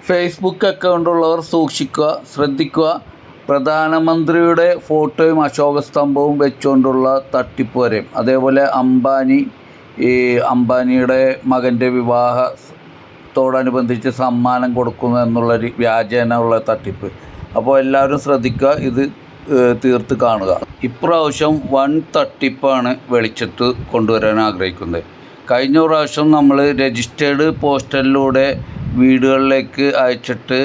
Facebook അക്കൗണ്ടുള്ളവർ സൂക്ഷിക്കുക, ശ്രദ്ധിക്കുക. പ്രധാനമന്ത്രിയുടെ ഫോട്ടോയും അശോകസ്തംഭവും വെച്ചുകൊണ്ടുള്ള തട്ടിപ്പ് വരെയും, അതേപോലെ അംബാനിയുടെ മകൻ്റെ വിവാഹത്തോടനുബന്ധിച്ച് സമ്മാനം കൊടുക്കുന്നു എന്നുള്ളൊരു വ്യാജേന ഉള്ള തട്ടിപ്പ്. അപ്പോൾ എല്ലാവരും ശ്രദ്ധിക്കുക, ഇത് തീർത്ത് കാണുക. ഇപ്രാവശ്യം വൻ തട്ടിപ്പാണ് വെളിച്ചത്ത് കൊണ്ടുവരാൻ ആഗ്രഹിക്കുന്നത്. കഴിഞ്ഞ പ്രാവശ്യം നമ്മൾ രജിസ്റ്റേർഡ് പോസ്റ്റലിലൂടെ വീടുകളിലേക്ക് അയച്ചിട്ട്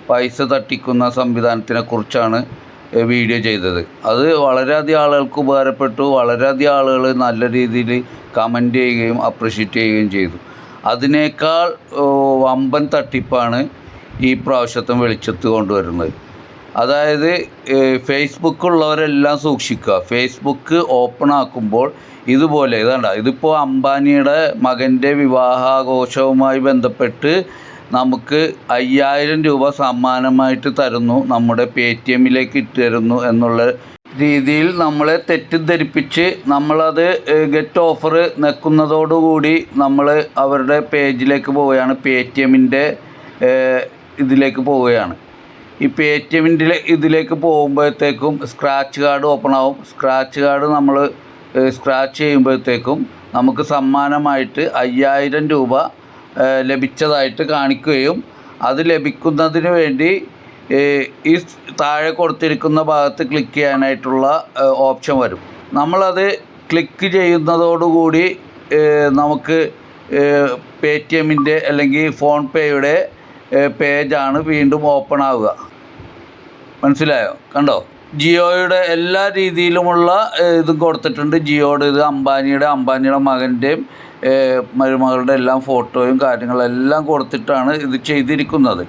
പൈസ തട്ടിക്കുന്ന സംവിധാനത്തിനെക്കുറിച്ചാണ് വീഡിയോ ചെയ്തത്. അത് വളരെയധികം ആളുകൾക്ക് ഉപകാരപ്പെട്ടു. വളരെയധികം ആളുകൾ നല്ല രീതിയിൽ കമൻറ്റ് ചെയ്യുകയും അപ്രിഷ്യേറ്റ് ചെയ്യുകയും ചെയ്തു. അതിനേക്കാൾ വമ്പൻ തട്ടിപ്പാണ് ഈ പ്രാവശ്യത്തെ വെളിച്ചത്ത് കൊണ്ടുവരുന്നത്. അതായത് ഫേസ്ബുക്കുള്ളവരെല്ലാം സൂക്ഷിക്കുക. ഫേസ്ബുക്ക് ഓപ്പൺ ആക്കുമ്പോൾ ഇതുപോലെ ഇതിപ്പോൾ അംബാനിയുടെ മകൻ്റെ വിവാഹാഘോഷവുമായി ബന്ധപ്പെട്ട് നമുക്ക് 5000 രൂപ സമ്മാനമായിട്ട് തരുന്നു, നമ്മുടെ പേടിഎമ്മിലേക്ക് ഇട്ട് തരുന്നു എന്നുള്ള രീതിയിൽ നമ്മളെ തെറ്റിദ്ധരിപ്പിച്ച് നമ്മളത് ഗെറ്റ് ഓഫർ നിൽക്കുന്നതോടുകൂടി നമ്മൾ അവരുടെ പേജിലേക്ക് പോവുകയാണ്, പേടിഎമ്മിൻ്റെ ഇതിലേക്ക് പോവുകയാണ്. ഈ പേടിഎമ്മിൻ്റെ ഇതിലേക്ക് പോകുമ്പോഴത്തേക്കും സ്ക്രാച്ച് കാർഡ് ഓപ്പൺ ആവും. സ്ക്രാച്ച് കാർഡ് നമ്മൾ സ്ക്രാച്ച് ചെയ്യുമ്പോഴത്തേക്കും നമുക്ക് സമ്മാനമായിട്ട് 5000 രൂപ ലഭിച്ചതായിട്ട് കാണിക്കുകയും അത് ലഭിക്കുന്നതിന് വേണ്ടി ഈ താഴെ കൊടുത്തിരിക്കുന്ന ഭാഗത്ത് ക്ലിക്ക് ചെയ്യാനായിട്ടുള്ള ഓപ്ഷൻ വരും. നമ്മളത് ക്ലിക്ക് ചെയ്യുന്നതോടുകൂടി നമുക്ക് പേടിഎമ്മിൻ്റെ അല്ലെങ്കിൽ ഫോൺ പേയുടെ പേജാണ് വീണ്ടും ഓപ്പൺ ആവുക. മനസ്സിലായോ? കണ്ടോ? ജിയോയുടെ എല്ലാ രീതിയിലുമുള്ള ഇതും കൊടുത്തിട്ടുണ്ട്. ജിയോയുടെ ഇത് അംബാനിയുടെ മകൻ്റെയും മരുമകളുടെ എല്ലാം ഫോട്ടോയും കാര്യങ്ങളെല്ലാം കൊടുത്തിട്ടാണ് ഇത് ചെയ്തിരിക്കുന്നത്.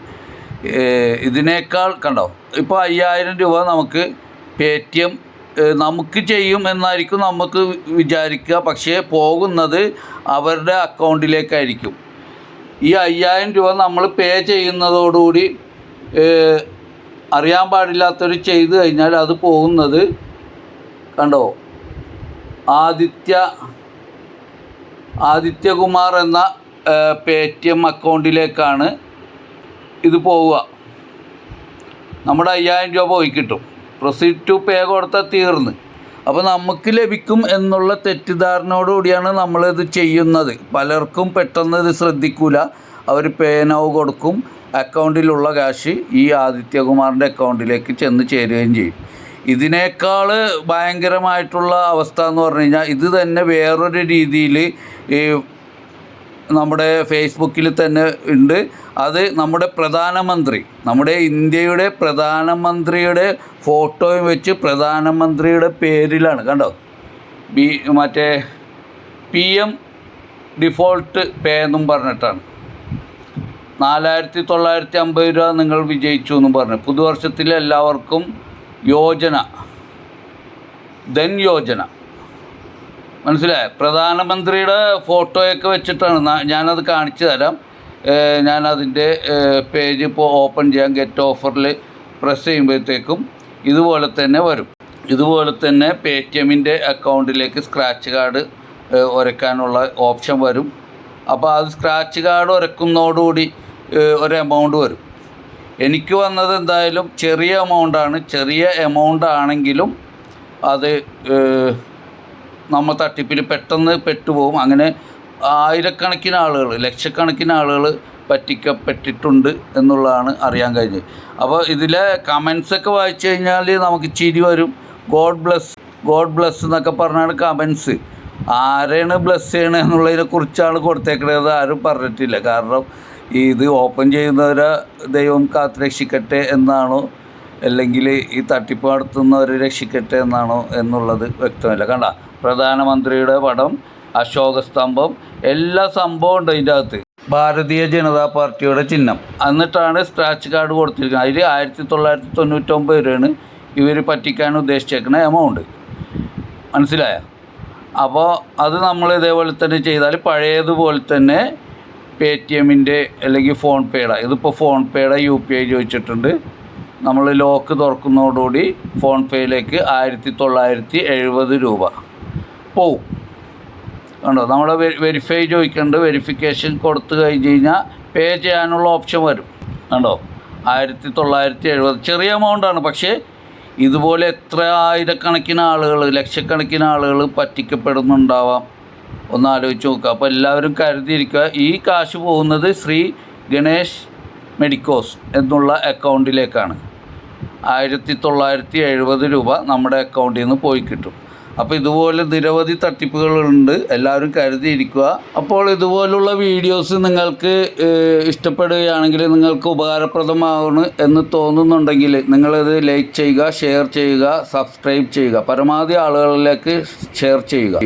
ഇതിനേക്കാൾ കണ്ടോ, ഇപ്പോൾ 5000 രൂപ നമുക്ക് പേടിഎം നമുക്ക് ചെയ്യും എന്നായിരിക്കും നമുക്ക് വിചാരിക്കുക. പക്ഷേ പോകുന്നത് അവരുടെ അക്കൗണ്ടിലേക്കായിരിക്കും. ഈ 5000 രൂപ നമ്മൾ പേ ചെയ്യുന്നതോടുകൂടി അറിയാൻ പാടില്ലാത്തവർ ചെയ്തു കഴിഞ്ഞാൽ അത് പോകുന്നത് കണ്ടോ, ആദിത്യകുമാർ എന്ന പേടിഎം അക്കൗണ്ടിലേക്കാണ് ഇത് പോവുക. നമ്മുടെ 5000 രൂപ പോയി കിട്ടും. പ്രൊസീഡ് ടു പേ കൊടുത്താൽ തീർന്ന്. അപ്പോൾ നമുക്ക് ലഭിക്കും എന്നുള്ള തെറ്റിദ്ധാരണയോടുകൂടിയാണ് നമ്മളിത് ചെയ്യുന്നത്. പലർക്കും പെട്ടെന്ന് ഇത് ശ്രദ്ധിക്കില്ല. അവർ പേ നൗ കൊടുക്കും. അക്കൗണ്ടിലുള്ള ക്യാഷ് ഈ ആദിത്യകുമാറിൻ്റെ അക്കൗണ്ടിലേക്ക് ചെന്ന് ചേരുകയും ചെയ്യും. ഇതിനേക്കാൾ ഭയങ്കരമായിട്ടുള്ള അവസ്ഥ എന്ന് പറഞ്ഞു കഴിഞ്ഞാൽ ഇത് തന്നെ വേറൊരു രീതിയിൽ നമ്മുടെ ഫേസ്ബുക്കിൽ തന്നെ ഉണ്ട്. അത് നമ്മുടെ ഇന്ത്യയുടെ പ്രധാനമന്ത്രിയുടെ ഫോട്ടോയും വെച്ച് പ്രധാനമന്ത്രിയുടെ പേരിലാണ്, കണ്ടോ, മറ്റേ PM ഡിഫോൾട്ട് പേ എന്നും പറഞ്ഞിട്ടാണ് 4950 രൂപ നിങ്ങൾ വിജയിച്ചു എന്നും പറഞ്ഞു. പുതുവർഷത്തിൽ എല്ലാവർക്കും യോജന മനസ്സിലായ പ്രധാനമന്ത്രിയുടെ ഫോട്ടോയൊക്കെ വെച്ചിട്ടാണ്. ഞാനത് കാണിച്ചു തരാം. ഞാനതിൻ്റെ പേജ് ഇപ്പോൾ ഓപ്പൺ ചെയ്യാം. ഗെറ്റ് ഓഫറിൽ പ്രസ് ചെയ്യുമ്പോഴത്തേക്കും ഇതുപോലെ തന്നെ വരും. ഇതുപോലെ തന്നെ പേടിഎമ്മിൻ്റെ അക്കൗണ്ടിലേക്ക് സ്ക്രാച്ച് കാർഡ് ഉരയ്ക്കാനുള്ള ഓപ്ഷൻ വരും. അപ്പോൾ അത് സ്ക്രാച്ച് കാർഡ് ഉരയ്ക്കുന്നതോടുകൂടി ഒരു എമൗണ്ട് വരും. എനിക്ക് വന്നത് എന്തായാലും ചെറിയ എമൗണ്ടാണ്. ചെറിയ എമൗണ്ട് ആണെങ്കിലും അത് നമ്മൾ തട്ടിപ്പിൽ പെട്ടെന്ന് പെട്ടുപോകും. അങ്ങനെ ആയിരക്കണക്കിന് ആളുകൾ, ലക്ഷക്കണക്കിന് ആളുകൾ പറ്റിക്കപ്പെട്ടിട്ടുണ്ട് എന്നുള്ളതാണ് അറിയാൻ കഴിഞ്ഞത്. അപ്പോൾ ഇതിലെ കമൻസൊക്കെ വായിച്ചു കഴിഞ്ഞാൽ നമുക്ക് ചിരി വരും. ഗോഡ് ബ്ലസ് എന്നൊക്കെ പറഞ്ഞാണ് കമൻസ്. ആരെയാണ് ബ്ലസ് ചെയ്യണത് എന്നുള്ളതിനെക്കുറിച്ചാണ് കൊടുത്തേക്കുന്നത്. ആരും പറഞ്ഞിട്ടില്ല. കാരണം ഇത് ഓപ്പൺ ചെയ്യുന്നവരെ ദൈവം കാത്തുരക്ഷിക്കട്ടെ എന്നാണോ അല്ലെങ്കിൽ ഈ തട്ടിപ്പ് നടത്തുന്നവരെ രക്ഷിക്കട്ടെ എന്നാണോ എന്നുള്ളത് വ്യക്തമല്ല. കണ്ട, പ്രധാനമന്ത്രിയുടെ പടം, അശോകസ്തംഭം, എല്ലാ സംഭവം ഉണ്ട് ഇതിൻ്റെ അകത്ത്. ഭാരതീയ ജനതാ പാർട്ടിയുടെ ചിഹ്നം. എന്നിട്ടാണ് സ്ക്രാച്ച് കാർഡ് കൊടുത്തിരിക്കുന്നത്. അതിൽ 1999 രൂപയാണ് ഇവർ പറ്റിക്കാൻ ഉദ്ദേശിച്ചേക്കുന്ന എമൗണ്ട്. മനസ്സിലായോ? അപ്പോൾ അത് നമ്മൾ ഇതേപോലെ തന്നെ ചെയ്താൽ പഴയതുപോലെ തന്നെ പേടിഎമ്മിൻ്റെ അല്ലെങ്കിൽ ഫോൺ പേയുടെ, ഇതിപ്പോൾ ഫോൺ പേയുടെ UPI ചോദിച്ചിട്ടുണ്ട്. നമ്മൾ ലോക്ക് തുറക്കുന്നതോടുകൂടി ഫോൺ പേയിലേക്ക് 1970 രൂപ പോവും. കണ്ടോ, നമ്മളെ വെരിഫൈ ചോദിക്കേണ്ട. വെരിഫിക്കേഷൻ കൊടുത്തു കഴിഞ്ഞ് കഴിഞ്ഞാൽ പേ ചെയ്യാനുള്ള ഓപ്ഷൻ വരും. കണ്ടോ 1970. ചെറിയ എമൗണ്ടാണ്, പക്ഷേ ഇതുപോലെ എത്ര ആയിരക്കണക്കിന് ആളുകൾ, ലക്ഷക്കണക്കിന് ആളുകൾ പറ്റിക്കപ്പെടുന്നുണ്ടാവാം. ഒന്ന് ആലോചിച്ച് നോക്കുക. അപ്പോൾ എല്ലാവരും കരുതിയിരിക്കുക. ഈ കാശ് പോകുന്നത് ശ്രീ ഗണേഷ് മെഡിക്കോസ് എന്നുള്ള അക്കൗണ്ടിലേക്കാണ്. 1970 രൂപ നമ്മുടെ അക്കൗണ്ടിൽ നിന്ന് പോയി കിട്ടും. അപ്പോൾ ഇതുപോലെ നിരവധി തട്ടിപ്പുകളുണ്ട്, എല്ലാവരും കരുതിയിരിക്കുക. അപ്പോൾ ഇതുപോലുള്ള വീഡിയോസ് നിങ്ങൾക്ക് ഇഷ്ടപ്പെടുകയാണെങ്കിൽ, നിങ്ങൾക്ക് ഉപകാരപ്രദമാവണം എന്ന് തോന്നുന്നുണ്ടെങ്കിൽ നിങ്ങളത് ലൈക്ക് ചെയ്യുക, ഷെയർ ചെയ്യുക, സബ്സ്ക്രൈബ് ചെയ്യുക, പരമാവധി ആളുകളിലേക്ക് ഷെയർ ചെയ്യുക.